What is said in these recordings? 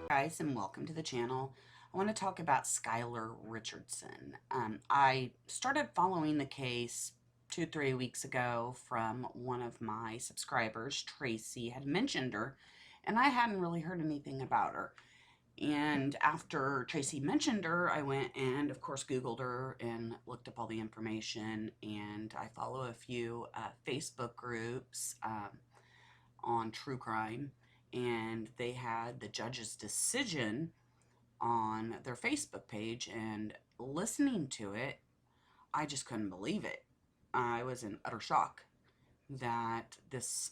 Guys, and welcome to the channel. I want to talk about Skylar Richardson. I started following the case 2-3 weeks ago from one of my subscribers. Tracy had mentioned her, and I hadn't really heard anything about her. And after Tracy mentioned her, I went and, of course, Googled her and looked up all the information. And I follow a few Facebook groups on true crime, and they had the judge's decision on their Facebook page, and listening to it, I just couldn't believe it. I was in utter shock that this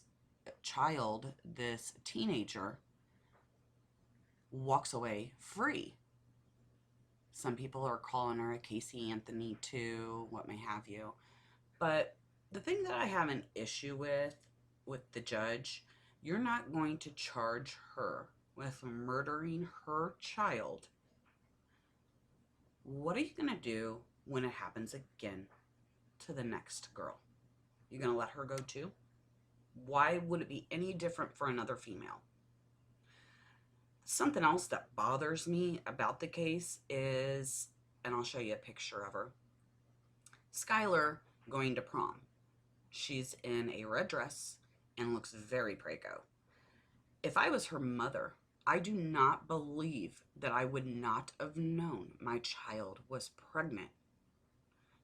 child, this teenager, walks away free. Some people are calling her a Casey Anthony too, what may have you. But the thing that I have an issue with the judge, you're not going to charge her with murdering her child. What are you going to do when it happens again to the next girl? You're going to let her go too? Why would it be any different for another female? Something else that bothers me about the case is, and I'll show you a picture of her, Skylar going to prom. She's in a red dress and looks very prego. If I was her mother, I do not believe that I would not have known my child was pregnant.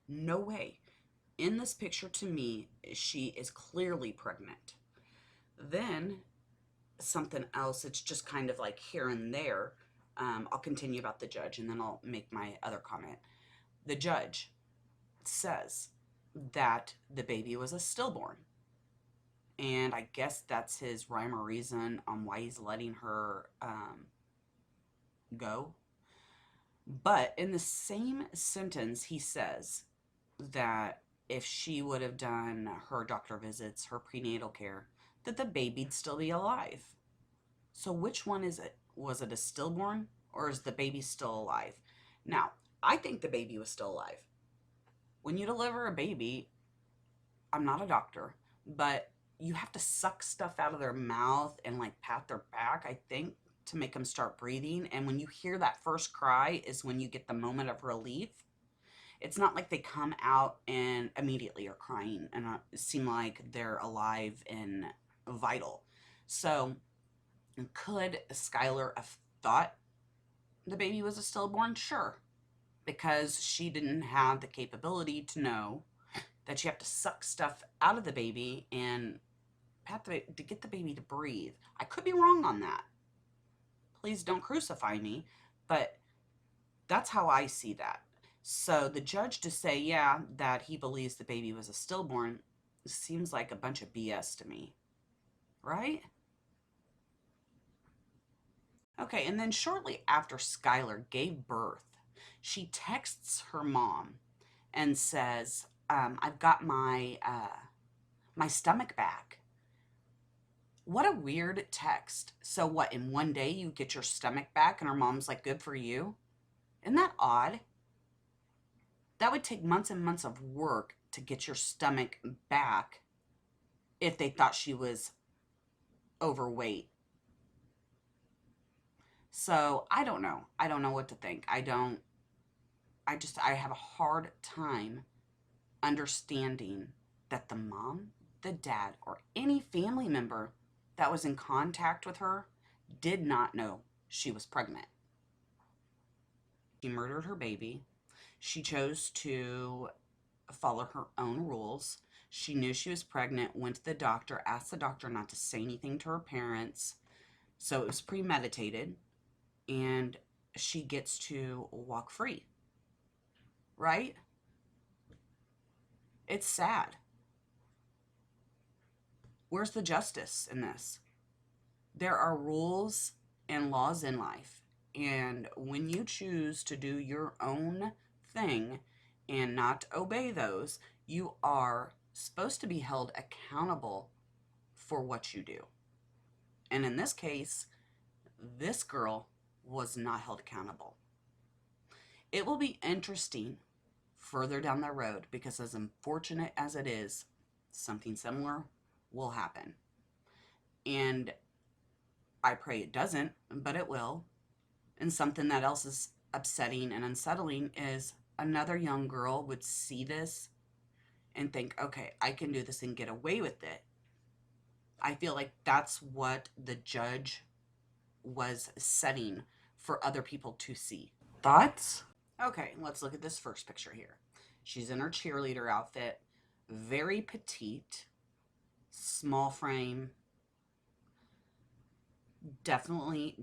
No way. In this picture, to me, she is clearly pregnant. Then something else, it's just kind of like here and there. I'll continue about the judge and then I'll make my other comment. The judge says that the baby was a stillborn. And I guess that's his rhyme or reason on why he's letting her go. But in the same sentence, he says that if she would have done her doctor visits, her prenatal care, that the baby'd still be alive. So which one is it? Was it a stillborn or is the baby still alive? Now, I think the baby was still alive. When you deliver a baby, I'm not a doctor, but you have to suck stuff out of their mouth and like pat their back, I think, to make them start breathing. And when you hear that first cry is when you get the moment of relief. It's not like they come out and immediately are crying and seem like they're alive and vital. So could Skylar have thought the baby was a stillborn? Sure, because she didn't have the capability to know that you have to suck stuff out of the baby and to get the baby to breathe. I could be wrong on that. Please don't crucify me, but that's how I see that. So the judge to say, yeah, that he believes the baby was a stillborn seems like a bunch of BS to me, right? Okay, and then shortly after Skylar gave birth, she texts her mom and says, I've got my stomach back. What a weird text. So what, in one day you get your stomach back and her mom's like, good for you? Isn't that odd? That would take months and months of work to get your stomach back if they thought she was overweight. So I don't know. I don't know what to think. I have a hard time understanding that the mom, the dad, or any family member that was in contact with her did not know she was pregnant. She murdered her baby. She chose to follow her own rules. She knew she was pregnant, went to the doctor, asked the doctor not to say anything to her parents. So it was premeditated, and she gets to walk free, right? It's sad. Where's the justice in this? There are rules and laws in life. And when you choose to do your own thing and not obey those, you are supposed to be held accountable for what you do. And in this case, this girl was not held accountable. It will be interesting further down the road because, as unfortunate as it is, something similar will happen. And I pray it doesn't, but it will. And something that else is upsetting and unsettling is another young girl would see this and think, okay, I can do this and get away with it. I feel like that's what the judge was setting for other people to see. Thoughts? Okay, let's look at this first picture here. She's in her cheerleader outfit, very petite, small frame. Definitely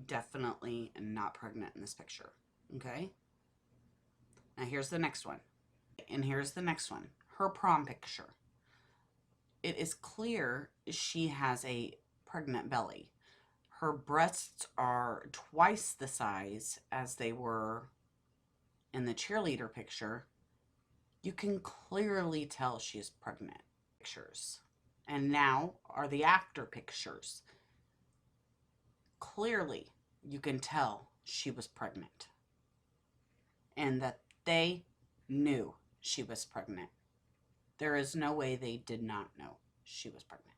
not pregnant in this picture. Okay? Now here's the next one. And here's the next one. Her prom picture. It is clear she has a pregnant belly. Her breasts are twice the size as they were in the cheerleader picture. You can clearly tell she is pregnant. Pictures. And now are the after pictures. Clearly, you can tell she was pregnant. And that they knew she was pregnant. There is no way they did not know she was pregnant.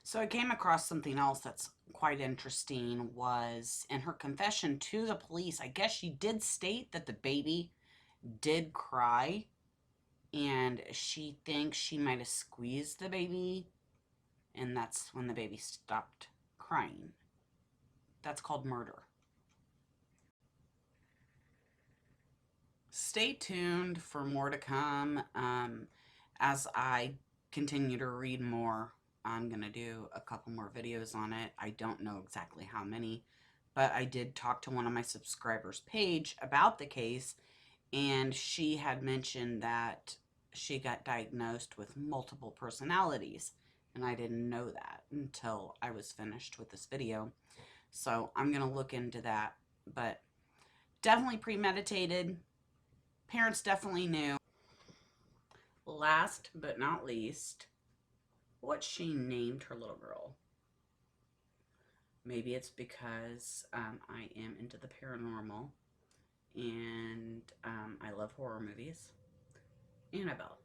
So I came across something else that's quite interesting was in her confession to the police, I guess she did state that the baby did cry and she thinks she might have squeezed the baby and that's when the baby stopped crying. That's called murder. Stay tuned for more to come. As I continue to read more, I'm going to do a couple more videos on it. I don't know exactly how many, but I did talk to one of my subscribers' page about the case, and she had mentioned that she got diagnosed with multiple personalities, and I didn't know that until I was finished with this video. So I'm going to look into that, but definitely premeditated. Parents definitely knew. Last but not least, what she named her little girl. Maybe it's because I am into the paranormal and I love horror movies. Annabelle.